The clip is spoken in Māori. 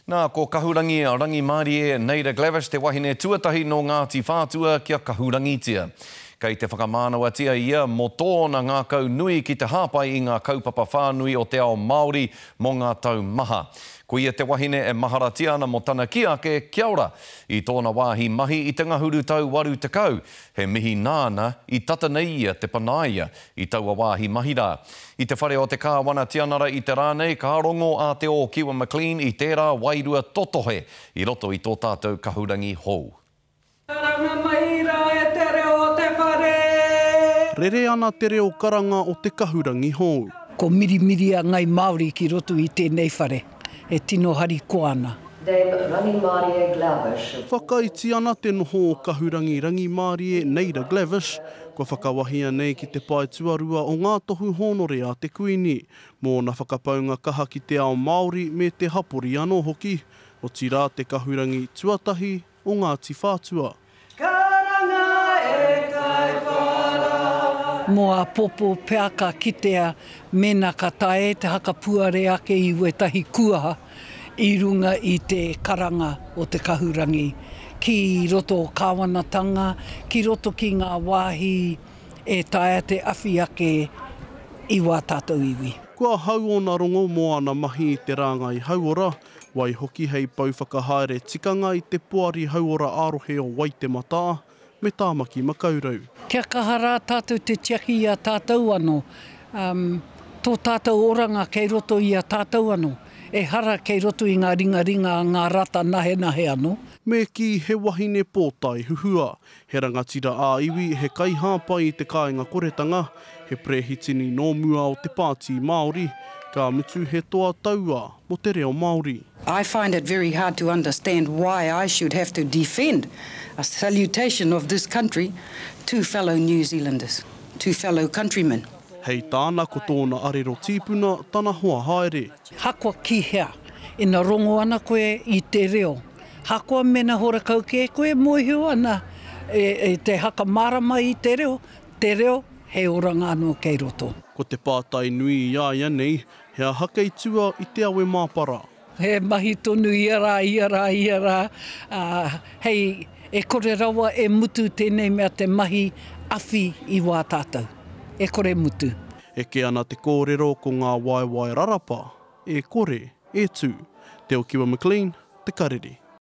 Nā, ko kahurangi a rangi Māori e Neira Glavish te wahine tuatahi no Ngāti Whātua kia kahurangitia. Kei te whakamānawatia ia mō tōna ngā kau nui ki te hāpai i ngā kaupapa whānui o te ao Māori mō ngā tau maha. Ko ia te wahine e maharatia ana mō tana ki ake, kia ora, i tōna wāhi mahi i te ngahuru tau waru te kau. He mihi nāna i tata nei ia te panaia i taua wāhi mahi rā. I te whare o te kāwana tianara i te rānei, ka rongo a te o Kiwa McLean i tērā wairua totohe i roto i tō tātou kahurangi hou. Rere ana te reo karanga o te kahurangi hou. Ko mirimiri a ngai Māori ki roto i tēnei whare. E tino hari ko ana. Whakaiti ana te noho o kahurangi rangi Māori e Neira Glavish. Ko whakawahia nei ki te pae tuarua o ngā tohu honore a te kuini. Mō na whakapaunga kaha ki te ao Māori me te hapori anō hoki. O tira te kahurangi tuatahi o Ngāti Whātua. Mō a popo peaka kitea mena ka tae te hakapuare ake i wetahi kuaha i runga i te karanga o te kahurangi. Ki roto o kāwanatanga, ki roto ki ngā wāhi e tae te awhi ake i wā tātou iwi. Kua hau o nā rongo mō ana mahi i te rāngai hauora, wai hoki hei pauwhakahaere tikanga i te puari hauora arohe o Waitemata, me tāmaki makaurau. Kia kahara tātou te tiaki i a tātou anō. Tō tātou oranga kei roto i a tātou anō. E hara kei roto i ngā ringa ngā rata nahe anō. Me ki he wahine pōtai huhua. He rangatira a iwi he kai hāpai i te kāinga koretanga. He prehitini nō mua o te pāti Māori. Ka mutu he toa taua mo te reo Māori. I find it very hard to understand why I should have to defend a salutation of this country to fellow New Zealanders, to fellow countrymen. Hei tāna ko tōna arero tīpuna tana hoa haere. Hakua ki hea, ina rongo ana koe i te reo. Hakua mena horakau ke koe mohio ana te haka marama i te reo he oranga anō kei roto. Ko te pātai nui i aia nei, hea haka i tua i te awe māpara. He mahi tonu iara. Hei, e kore rawa e mutu tēnei mea te mahi awhi i wā tātou. E kore mutu. E ke ana te kōrero ko ngā waiwai rarapa. E kore, e tū. Te o Kiwa McLean, te karere.